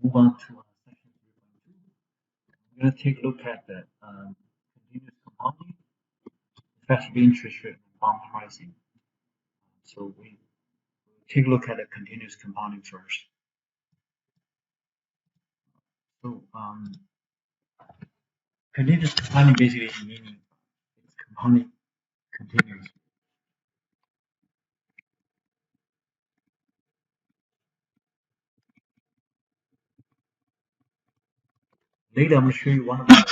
move on to section 3.2. We're going to take a look at the continuous compounding, effective interest rate, and bond pricing. So we take a look at the continuous compounding first. So continuous compounding basically meaning it's compounding continuously. Later, I'm going to show you one of the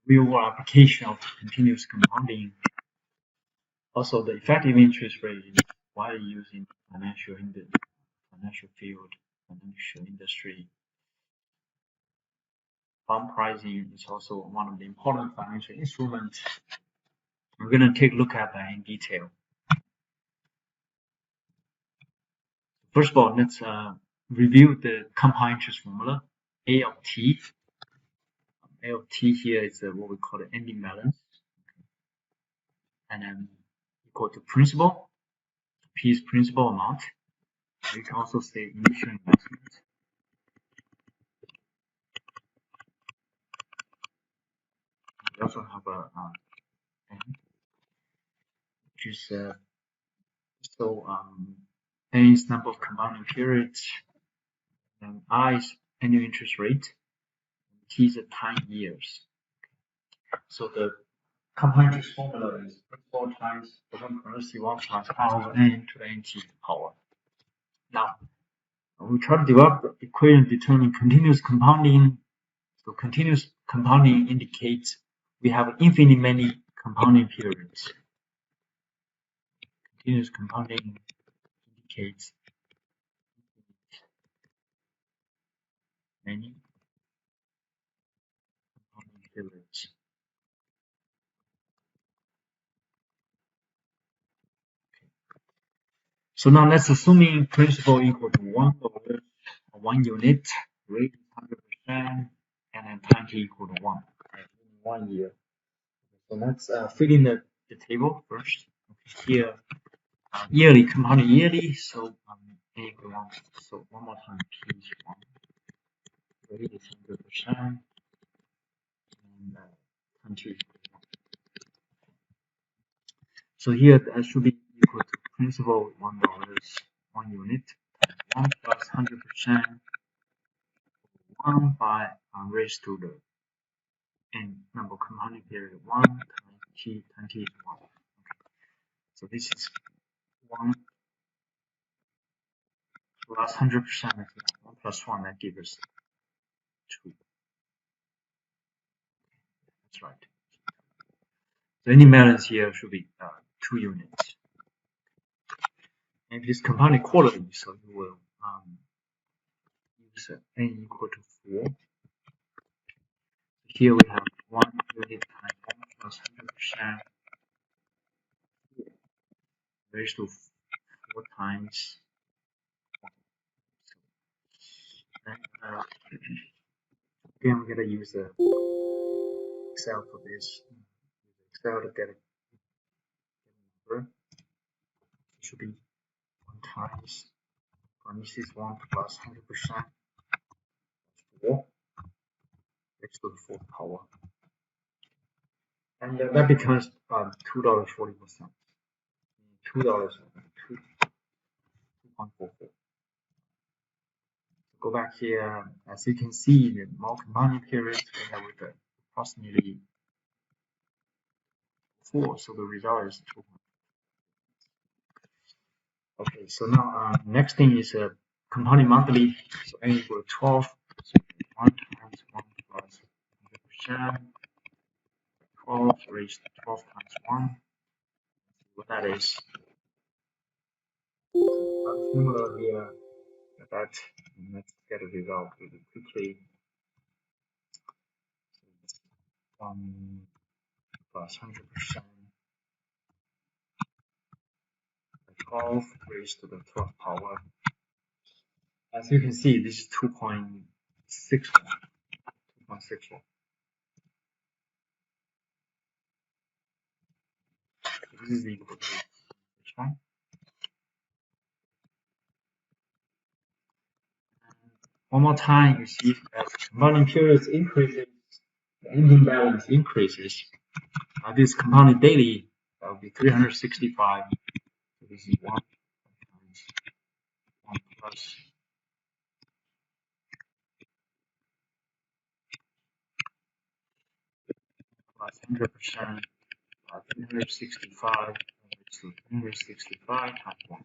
real-world application of continuous compounding. Also, the effective interest rate is widely used in financial field, financial industry. Bond pricing is also one of the important financial instruments. We're going to take a look at that in detail. First of all, let's review the compound interest formula, A of t. A of t here is what we call the ending balance, and then equal to principal. P is principal amount. You can also say initial investment. We also have a N, which is N is number of compounding periods, and I is annual interest rate, and T is the time years. So the compound interest formula is principal times total currency 1 plus R over N to the NT power. Now, we try to develop the equation determining continuous compounding. So continuous compounding indicates we have infinitely many compounding periods. Continuous compounding indicates many compounding periods. So now let's assuming principal equal to $1 or 1 unit, rate 100%, and then time t equal to 1. 1 year. So let's fill in the table first. Okay, here, yearly, compounding yearly, so A equal 1. So one more time, P is 1. Rate is 100%, and time t is 1. So here that should be equal to principal $1, 1 unit, 1 plus 100%, 1 by raised to the n number of compounding period 1 times t times t is 1. Okay. So this is 1 plus 100%, 1 plus 1, that gives us 2. That's right. So any balance here should be 2 units. And it is compounding quality, so you will use n equal to 4. Here we have 1 unit times 1 plus 100% raised to 4 times 1. So, again, I'm going to use Excel for this. Excel to get a number. It should be 1 times parentheses 1 plus 100%, 4 raised to the 4th power. And that becomes $2.44. $2.44. Go back here. As you can see, the more compounding periods we have with approximately 4, so the result is 2. Okay, so now next thing is compounding monthly. So n equal to 12. So 1 times 1 plus 100%. 12 raised to 12 times 1. What that is. Similar here. That let's get a result really quickly. 1 plus 100%. 12 raised to the 12th power. As you can see, this is 2.61. 2.61. This is equal to which one? one more time, you see as compounding periods increases, the ending balance increases. This compounded daily, that will be 365. So this is 1 times 1 plus 100%. 365 to 365 times 1.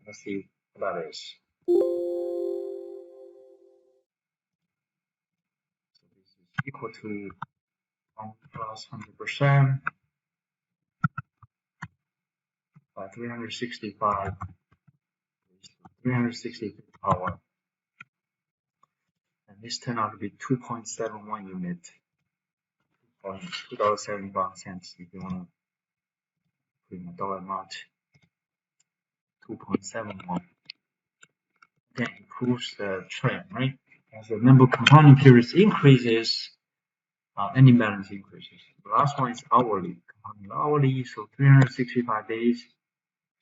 Let's see what that is. So this is equal to 1 plus 100% by 365 is 360 power. And this turned out to be 2.71 unit, or $2.71 if you want to put in a dollar amount. 2.71. Again, it proves the trend, right? As the number of compounding periods increases, ending balance increases. The last one is hourly. Compounding hourly, so 365 days.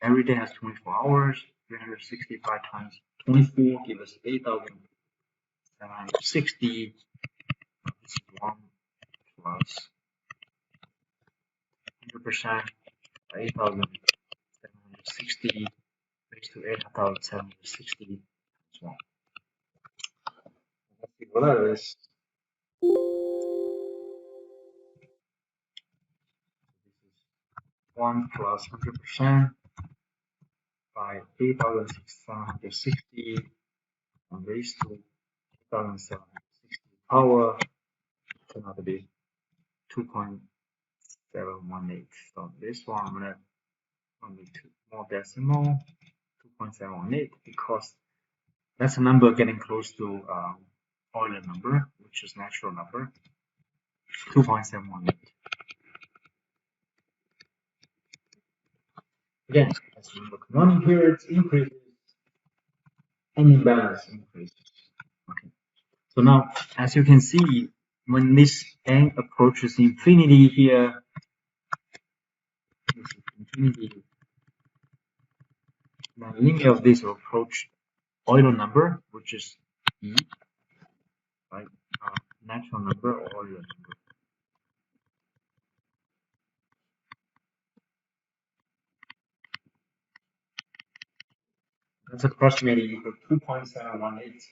Every day has 24 hours. 365 times 24 gives us 8,760. This is 1 plus 100% by 8,760 raised to 8,760 times 1. Let's see what that is. This is 1 plus 100% by 8,760 and raised to 8,760 power. Turn out to be 2.718. So this one I'm gonna only two more decimal, 2.718, because that's a number getting close to Euler number, which is natural number, 2.718. Again, as the number of compounding periods increases, ending balance increases. Okay. So now, as you can see, when this n approaches infinity here, infinity, the limit of this will approach Euler number, which is e, right? Natural number or Euler number. That's approximately equal to 2.718.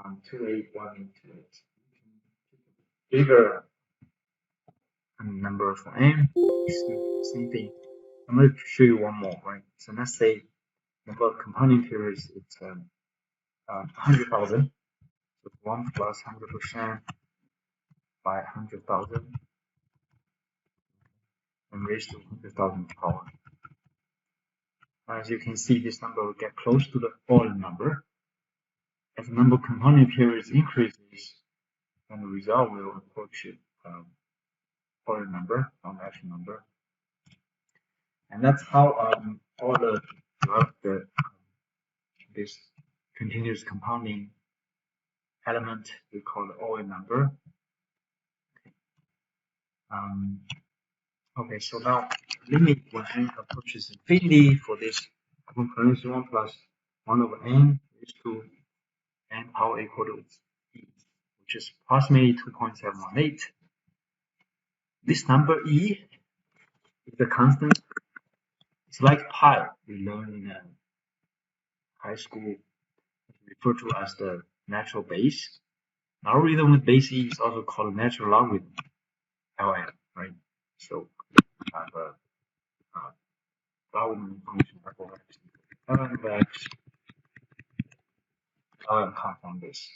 281828. Bigger number for n. Same thing. I'm going to show you one more, right? So let's say number of compounding periods, it's 100,000. So 1 plus 100% by 100,000 and raised to 100,000 power. As you can see, this number will get close to the Euler number. As the number of compounding periods increases, then the result will approach Euler number, natural number. And that's how Euler developed this continuous compounding element we call the Euler number. Okay, so now limit when n approaches infinity for this component 1 plus 1 over n is to n power equal to e, which is approximately 2.718. This number e is a constant. It's like pi we learned in high school, referred to as the natural base. Logarithm with base e is also called natural logarithm, ln, right? So we have a logarithm function f of x ln of x. ln comes from this.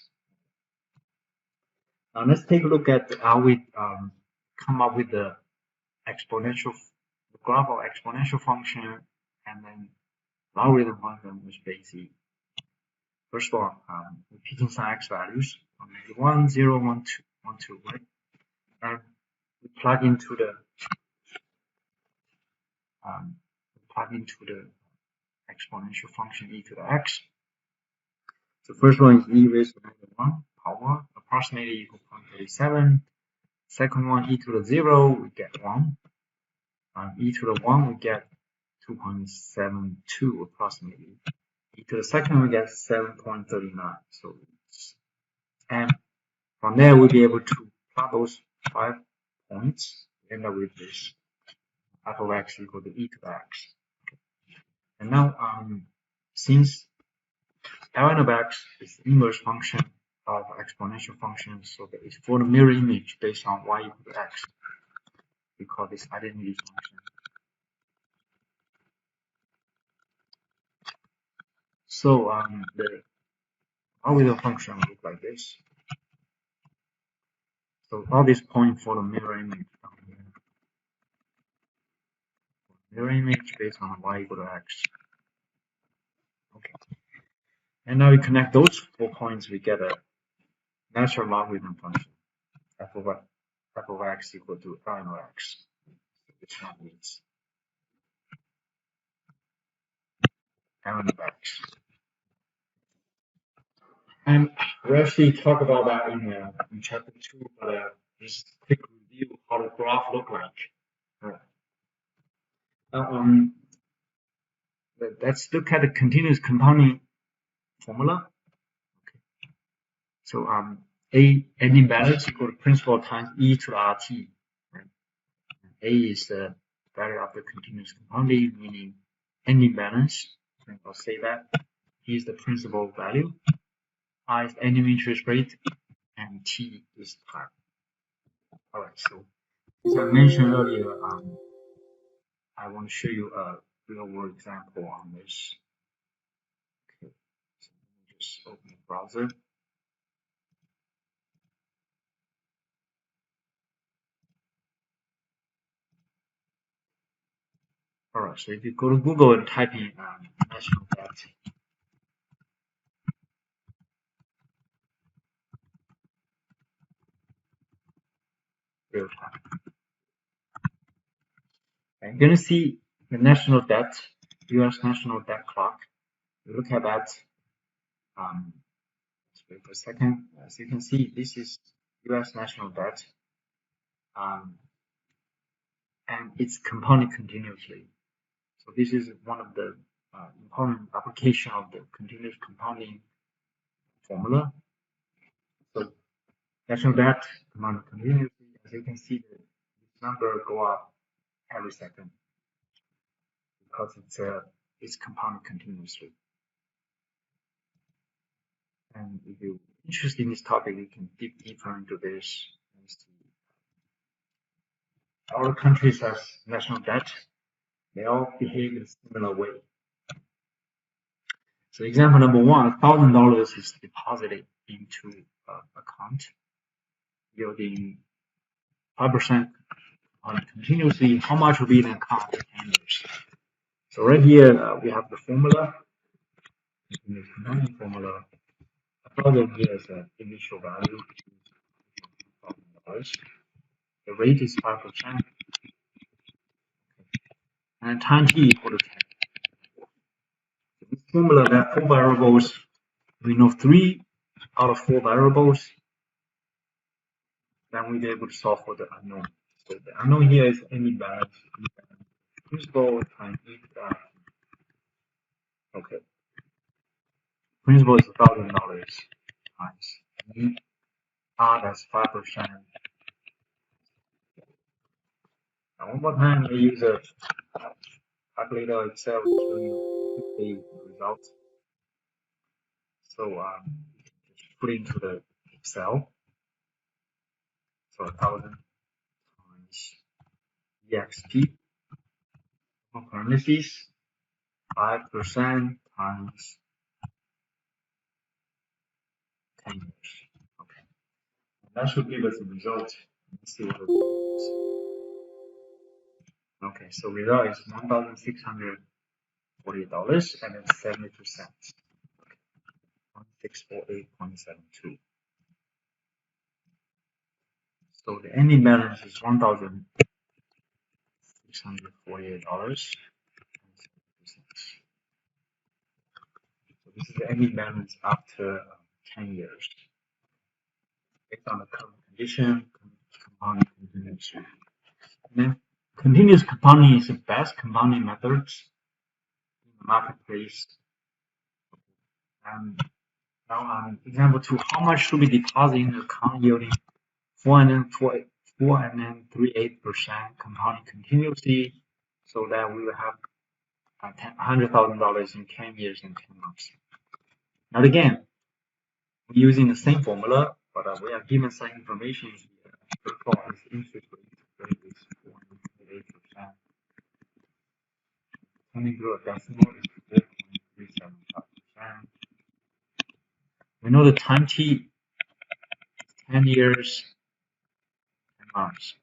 Now let's take a look at how we come up with the graph of exponential function and then logarithm function with base e. First of all, we're picking some x values, 1, 0, 1, 2, 1, 2, right? And we plug into the exponential function e to the x. So first one is e raised to -1 power, approximately equal to 0.37. Second one, e to the 0, we get 1. E to the 1, we get 2.72 approximately. e to the second, we get 7.39. So, and from there, we'll be able to plot those 5 points, end up with this f of x equal to e to the x. Okay. And now, since ln of x is the inverse function of exponential function, so that it's for the mirror image based on y equal to x, we call this identity function. So the orbital function will look like this. So all these points for the mirror image from here. Mirror image based on y equal to x. Okay. And now we connect those 4 points, we get a natural logarithm function, f of x equal to ln of x, which now means ln of x. And we actually talk about that in chapter 2, but just quick review how the graph look like. Let's look at the continuous compounding formula. Okay. So A ending balance equal to principal times e to the RT. Right? A is the value of the continuous compounding, meaning ending balance. And I'll say that. E is the principal value. I is annual interest rate, and T is time. All right. So as I mentioned earlier, I want to show you a real-world example on this. Okay. So let me just open the browser. All right, so if you go to Google and type in national debt, real time, and you're gonna see the national debt, U.S. national debt clock. You look at that. Let's wait for a second. As you can see, this is U.S. national debt, and it's compounded continuously. So this is one of the important application of the continuous compounding formula. So national debt compounded continuously. As you can see, this number go up every second because it's compounded continuously. And if you're interested in this topic, you can dig deeper into this and see. All countries have national debt. They all behave in a similar way. So example number 1, $1,000 is deposited into account yielding 5% continuously. How much will be in account in 10 years? So right here we have the formula. Formula. $1,000 here is the initial value, $1,000. The rate is 5%, and time t equal to 10. So this formula that 4 variables, we know 3 out of 4 variables, then we'll be able to solve for the unknown. So the unknown here is ending balance, principal times e to the RT. Okay. Principal is $1,000 times e r, that's 5%. Now one more time, we use a calculator Excel to quickly the result. So just put into the Excel. So 1,000 times EXP, parentheses, 5% times 10 years. Okay, and that should give us a result. Let's see what it is. Okay, so result is $1,640 and then 72 cents. Okay. 1648.72. So the ending balance is $1,648. So this is the ending balance after 10 years. Based on the current condition, compounding continues. Then continuous compounding is the best compounding methods in the marketplace. Now example 2, how much should we deposit in the account yielding 4.38% compounding continuously, so that we will have $100,000 in 10 years and 10 months. Now again, we're using the same formula, but we are given some information here. First of all, this interest rate is 4.38%. Turning through a decimal is 4.375%. We know the time t is 10 years, 10 months.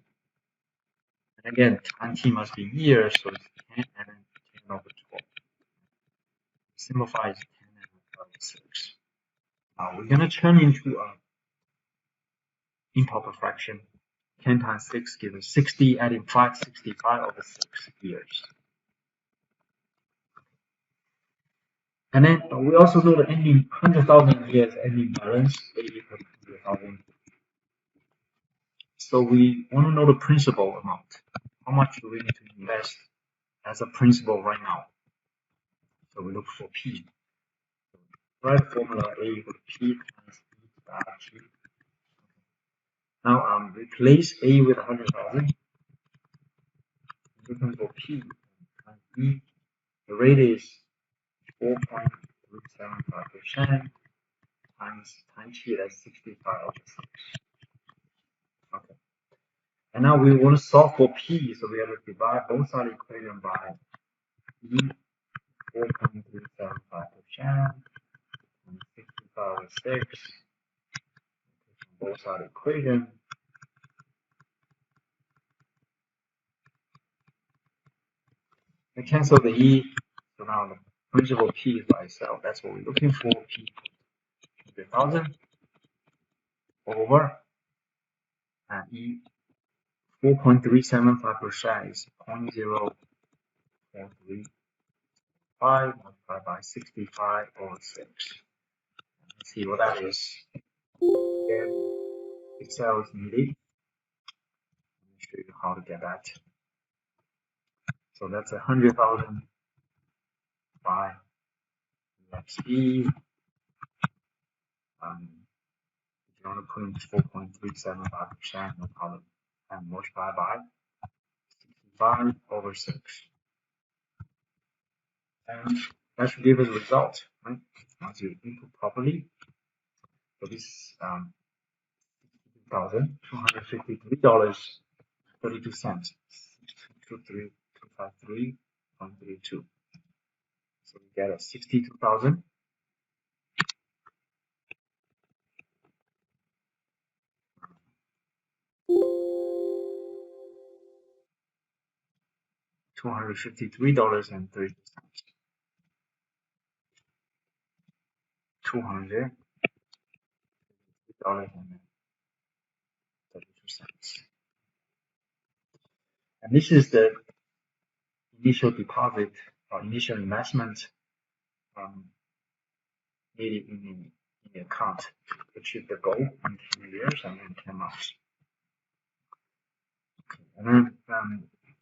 And again, time t must be years, so it's 10 and then 10 over 12. Simplify is 10 and 6. Now we're going to turn into a improper fraction. 10 times 6 gives us 60, adding 5, 65 over 6 years. And then we also know the ending 100,000 years ending balance, A equals 100,000. So we want to know the principal amount. How much do we need to invest as a principal right now? So we look for P. Write formula A equals P times E star T. Now replace A with 100,000. Looking for P times E. The rate is 4.375% times time t, that's 65 over 6. Okay. And now we want to solve for P, so we have to divide both sides of the equation by E, 4.375% and 65 over 6. Both sides of the equation. We cancel the E, so now the principal P is by itself. That's what we're looking for. P 100,000 over and E 4.375% is 0.0435 multiplied by 65 over 6. Let's see what that is. Again, Excel is needed. Let me show you how to get that. So that's 100,000 by XE. If you want to put in 4.375%, no problem. And multiply by 65 over 6. And that should give us a result, right? Once you input properly. So this $253.32. 253.32. So we get a 62,000. $253.30. $253.32. And this is the initial deposit or initial investment needed in the account to achieve the goal in 10 years and in 10 months. Okay. And then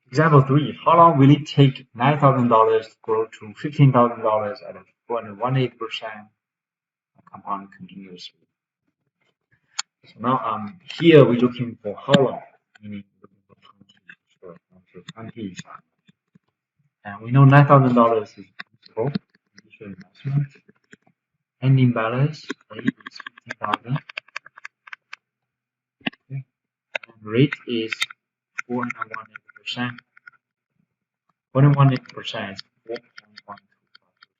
example 3, how long will it take $9,000 to grow to $15,000 at a 418% compound continuously? So now here we're looking for how long, meaning looking for 20. And we know $9,000 is principal, initial investment. Ending balance rate is 15,000. Okay. And rate is 4.18%. 4.18% is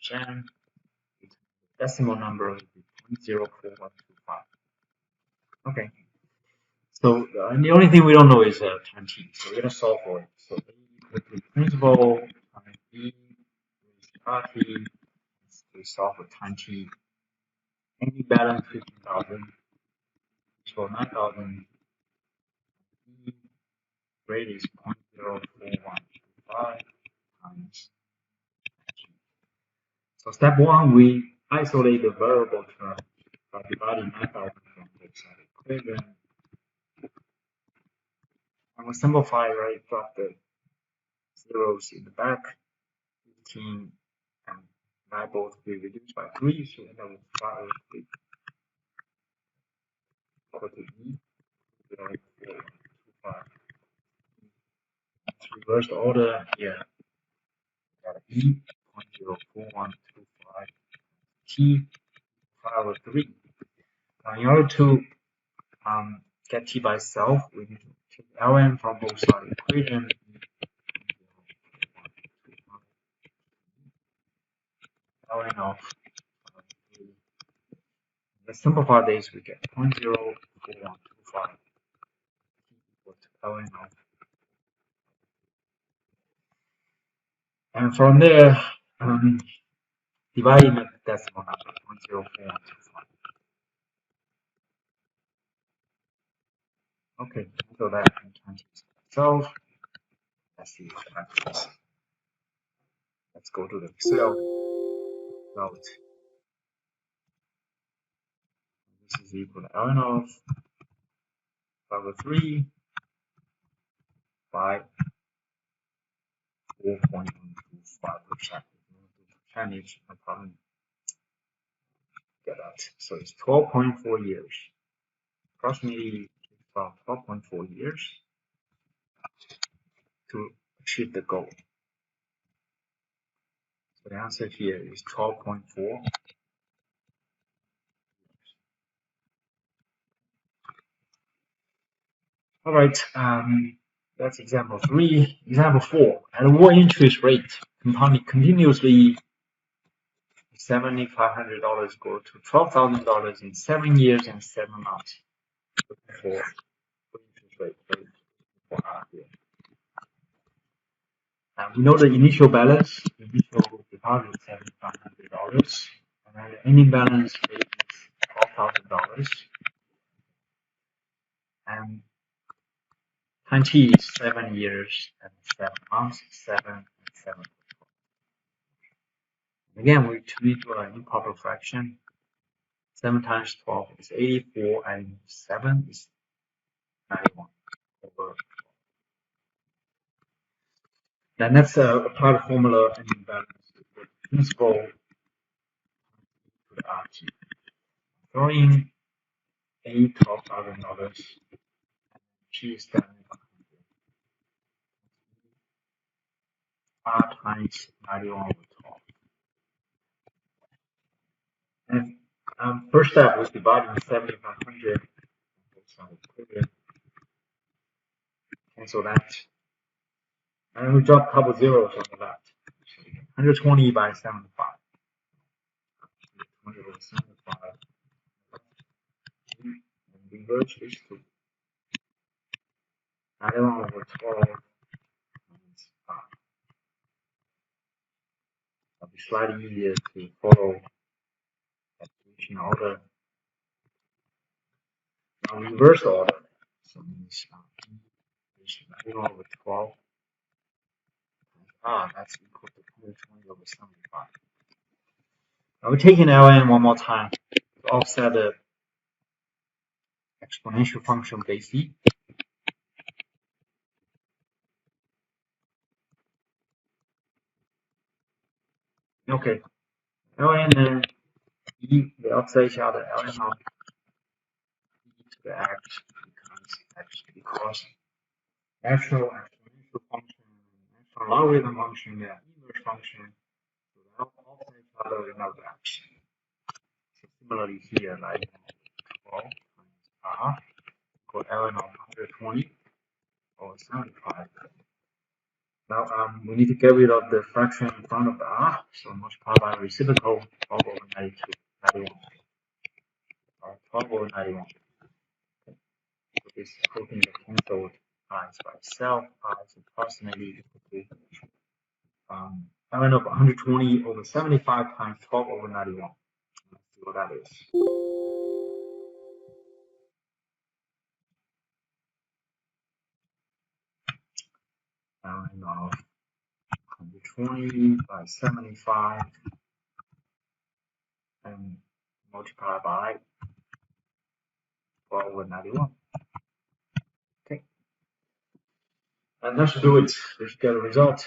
4.125%. Decimal number is 0.04125. Okay. So and the only thing we don't know is time t. So we're gonna solve for it. So A equals to principal times B is RT. We solve for time t. Any balance 15,000. So 9,000. E rate is 0.04125 times t. So step 1, we isolate the variable term by dividing 9,000 from both sides of the equation. And we simplify, right? Drop the zeros in the back. 15 and I both will be reduced by 3, so end up with 5 over 3 equal to E. Divided by 4, 2, 5. Let's reverse the order here. Got E 0.04125 T 5 over 3. Now in order to get T by itself, we need to take ln from both sides of the equation. Ln of 3. Let's simplify this, we get 0.04125 equal to ln of. And from there, dividing the decimal number, 0.04125. Okay, so that can cancel itself. Let's see what happens. Let's go to the Excel note. This is equal to ln of 5 over 3 by 4.125%. Percentage, no problem. Get that. So it's 12.4 years. Approximately about 12.4 years to achieve the goal. So the answer here is 12.4. All right, that's example 3. Example 4. At what interest rate compounding continuously $7,500 go to $12,000 in 7 years and 7 months? For interest rate for R here. We know the initial balance, initial deposit is $7,500, and then the ending balance is $12,000, and time T is 7 years and 7 months, 7 and 7. Again, we treat an improper fraction. 7 times 12 is 84, and 7 is 91 over. Then let's apply the formula and balance the principal to the RT. Throwing A $12,000, T is 7,500. R times 91 over 12. And first step was dividing 7,500. Cancel that. And we drop a couple zeros on the left. 120 by 75. 120 over 75. And reverse these two. 91 over 12. It'll be slightly easier to follow that division order. Now reverse the order. So means 91 over 12. That's equal to 120 over 75. Now we're taking ln one more time to offset the exponential function base e. Okay, ln and e, they offset each other. Ln of e to the x becomes x because natural exponential function, natural logarithm function, the inverse function, so they offset each other with another x. So similarly here, like 12 times r equal ln of 120 over 75. Now we need to get rid of the fraction in front of the r, so multiply by reciprocal 12 over 91. 12 over 91. Okay. So this whole thing is cancelled by itself. Is approximately equal to ln of 120 over 75 times 12 over 91. Let's see what that is. Ln of 120 by 75 and multiply by 12 over 91. Okay. And that should do it. We should get a result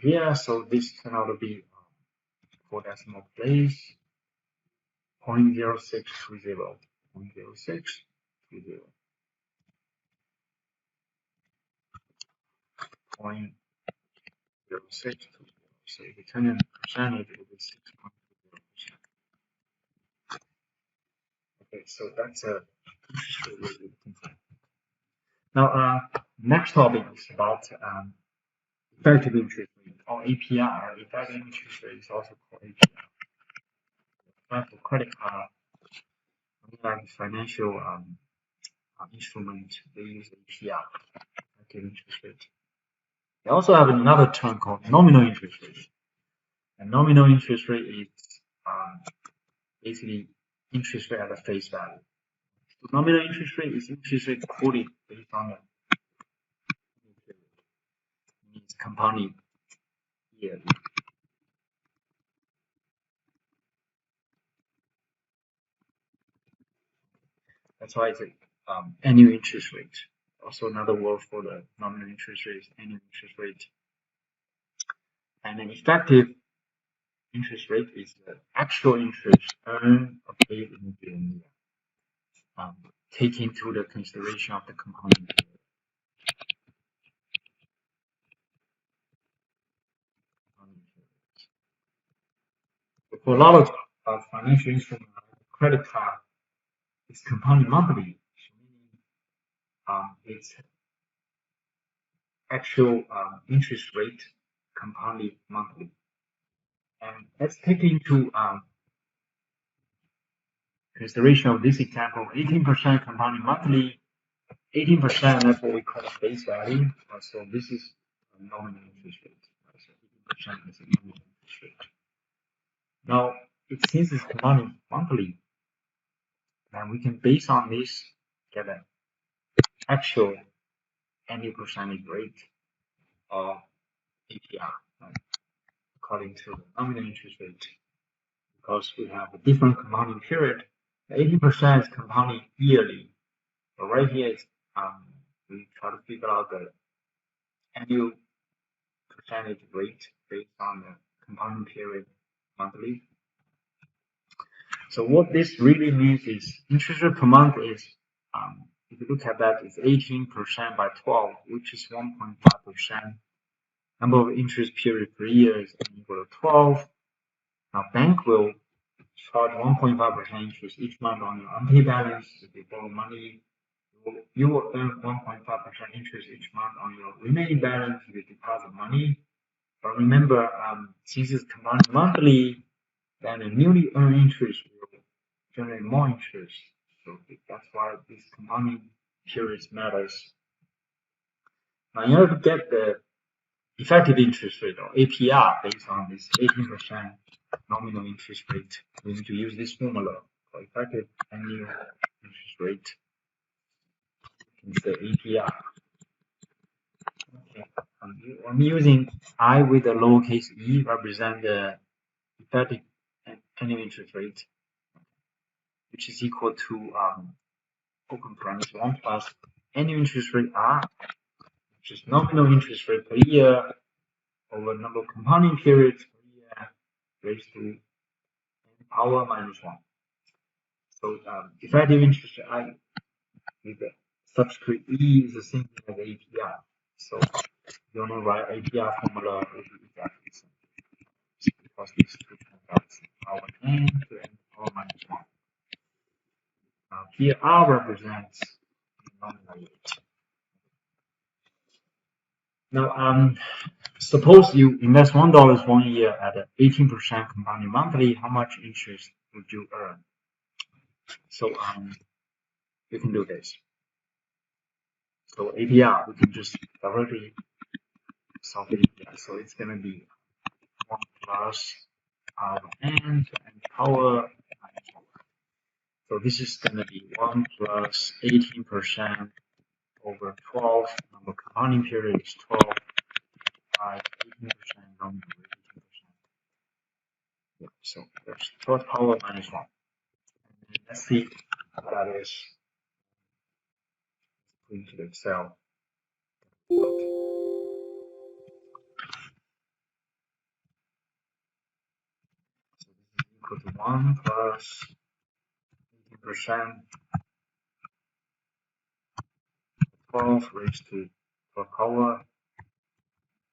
here. So this turned out to be 4 decimal place, 0.0620, 0.0620, 0.0620. So if you turn in percentage, it will be 6.20%. Okay, so that's a interest rate we're looking for. Now, next topic is about effective interest rate, or APR. Effective interest rate is also called APR. For credit card, unlike financial instrument, they use APR, effective interest rate. They also have another term called nominal interest rate. And nominal interest rate is basically interest rate at the face value. So nominal interest rate is interest rate quoted based on the means compounding yearly. That's why it's annual interest rate. Also another word for the nominal interest rate is annual interest rate. And an effective interest rate is the actual interest earned or paid in a given year, taking into the consideration of the compounding period. For a lot of financial instruments, credit card is compounding monthly, meaning its actual interest rate compounded monthly. And let's take into consideration of this example, 18% compounding monthly, 18%, that's what we call face value. So this is a nominal interest rate. So 18% is a nominal interest rate. Now, since it's compounding monthly, then we can base on this get an actual annual percentage rate of APR, right, according to the nominal interest rate. Because we have a different compounding period, 18% is compounding yearly. So right here is we try to figure out the annual percentage rate based on the compounding period monthly. So what this really means is interest rate per month is, if you look at that, it's 18% by 12, which is 1.5%. Number of interest period per year is equal to 12. Now bank will charge 1.5% interest each month on your unpaid balance. If you borrow money, you will earn 1.5% interest each month on your remaining balance if you deposit money. But remember, since it's compounded monthly, then the newly earned interest will generate more interest. So that's why this compounding period matters. Now, in order to get the effective interest rate, or APR, based on this 18% nominal interest rate, we need to use this formula for effective annual interest rate. It's the APR. Okay. I'm using I with the lowercase e represent the effective annual interest rate, which is equal to open parenthesis 1 plus annual interest rate R, which is nominal interest rate per year over number of compounding periods per year raised to n power minus 1. So effective interest rate I with the subscript E is the same thing as APR. So you want to write APR formula will be exactly the same, because these two transactions power n to n power minus 1. Here R represents the nominal rate. Now, suppose you invest $1 1 year at 18% compounding monthly, how much interest would you earn? So you can do this. So APR, we can just directly solve the APR. So it's going to be 1 plus R of n to n power minus 1. So this is going to be 1 plus 18% over 12. Number compounding period is 12 by 18% nominal rate 18%. Yeah, so there's 12 power minus 1. And let's see what that is. Put into the Excel. equal to 1 plus 18%, 12 raised to 4 power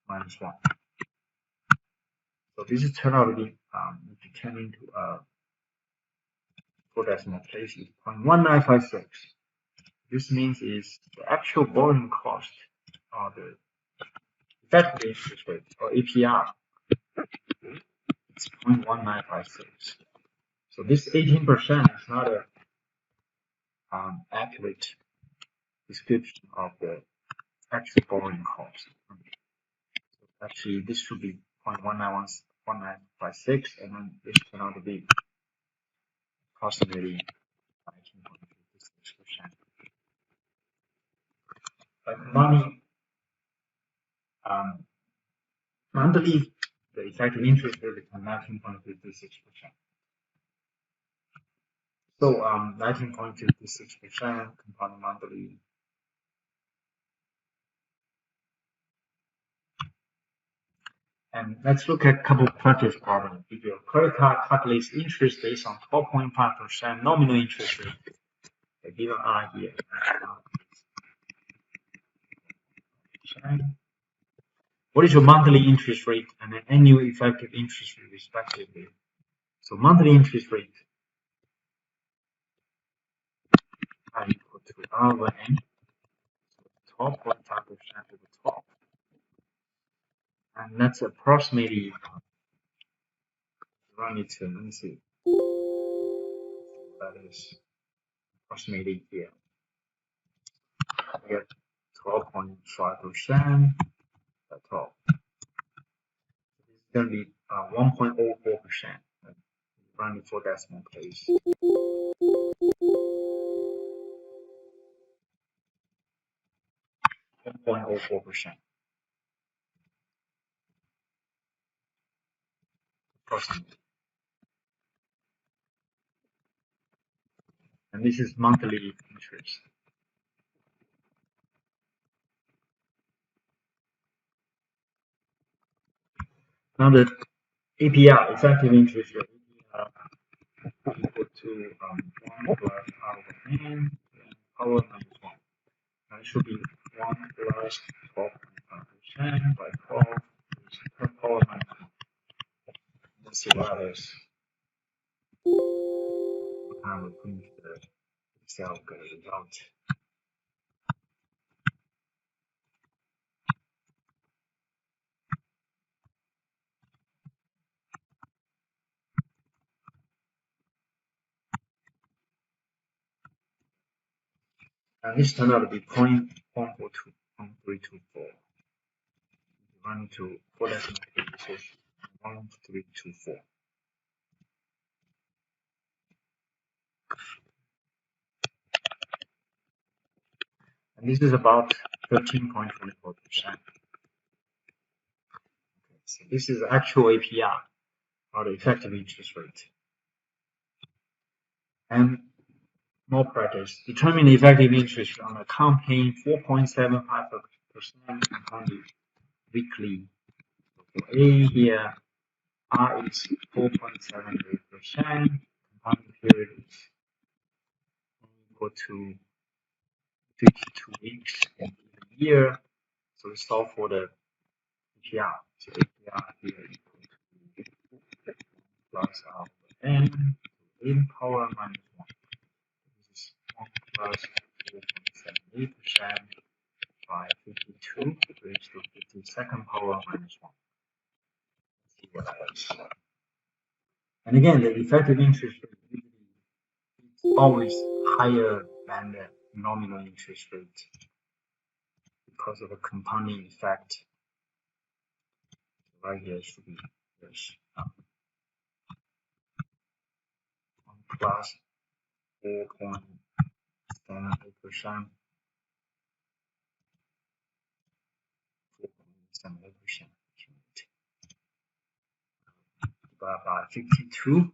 minus 1. So this is turned out to be, if you turn into a 4 decimal place, is 0.1956. This means is the actual borrowing cost, or the effective interest rate, or APR, it's 0.1956. So this 18% is not a accurate description of the actual borrowing cost. So actually, this should be 0.1956, and then this turned out to be approximately 19.56%. But monthly, the effective interest rate is 19.56%. So 19.56% compounded monthly. And let's look at a couple of practice problems. If your credit card calculates interest based on 12.5% nominal interest rate, the given R here. What is your monthly interest rate and an annual effective interest rate respectively? So monthly interest rate are equal to R over N, 12.5% over 12. And that's approximately, run it to, let me see, that is approximately here. We get 12.5% at 12. It's going to be 1.04%. Run it for decimal place. 1.04%. Approximately. And this is monthly interest. Now the APR, effective interest rate, equal to 1 plus R over N, power minus 1. Now it should be 1 plus 12.5% by 12 is per power minus 1. Let's see what that is. What kind of print the Excel good result. And this turned out to be 0.142, 0.324. Run to 4 decimal places, 1324. And this is about 13.24%. So this is actual APR, or the effective interest rate. And more practice. Determine the effective interest rate on account paying 4.75% compounded weekly. For A here, R is 4.78%. Compounding period is equal to 52 weeks in a year. So we solve for the APR. So APR here equal to plus R over N in power minus 1. This is 1 plus 4.78% by 52 raised to 52nd power minus 1. Let's see what that is. And again, the effective interest rate is always higher than the nominal interest rate because of a compounding effect. Right here should be this 1 plus 4.78%. 4.78% divided by 52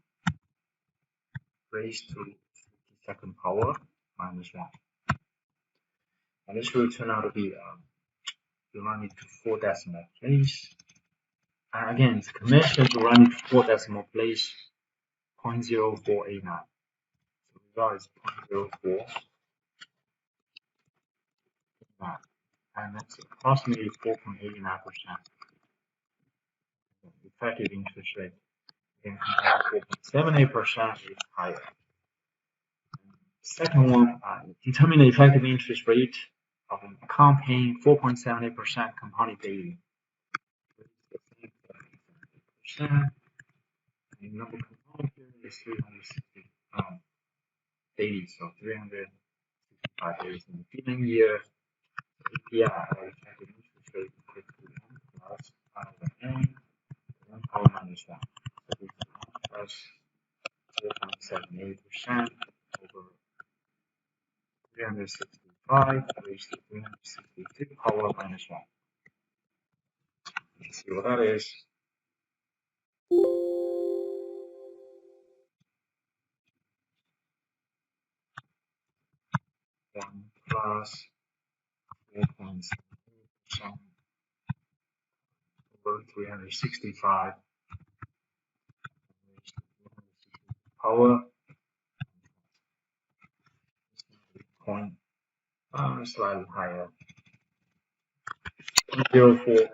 raised to 52nd power minus 1. And this will turn out to be, we run it to 4 decimal place. And again, it's conventional to run it to 4 decimal place 0.0489. So the result is 0.0489, and that's approximately 4.89%. Effective interest rate in compared to 4.78% is higher. Second one, determine the effective interest rate of an account paying 4.78% compounded daily. The number compounded period is 360 daily, so 365 days in a given year. APR, or effective interest rate, equal to 1 plus I over n, 1 power minus 1. So this is 1 plus 4.78% over 365 raised to 366 power minus 1. Let's see what that is. 1 plus 4.78% over 365 raised to 360 power point slightly higher. 0.0490.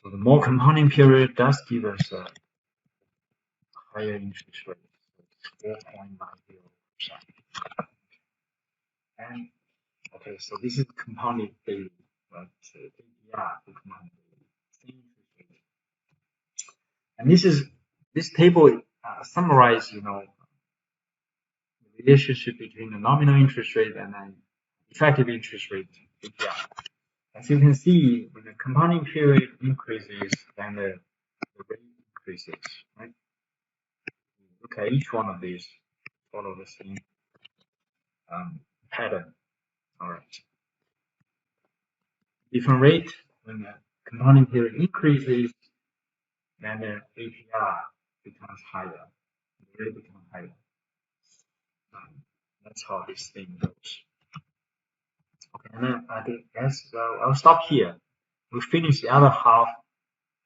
So the more compounding period does give us a higher interest rate. So it's 4.90%. And okay, so this is compounded daily, right? So APR for compounded daily, same interest rate. And this table summarizes, the relationship between the nominal interest rate and then effective interest rate, APR. As you can see, when the compounding period increases, then the rate increases, right? Look at each one of these, follow the same pattern. All right. Different rate, when the compounding period increases, then the APR becomes higher, the rate becomes higher. That's how this thing goes. Okay, and then I think I'll stop here. We'll finish the other half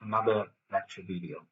another lecture video.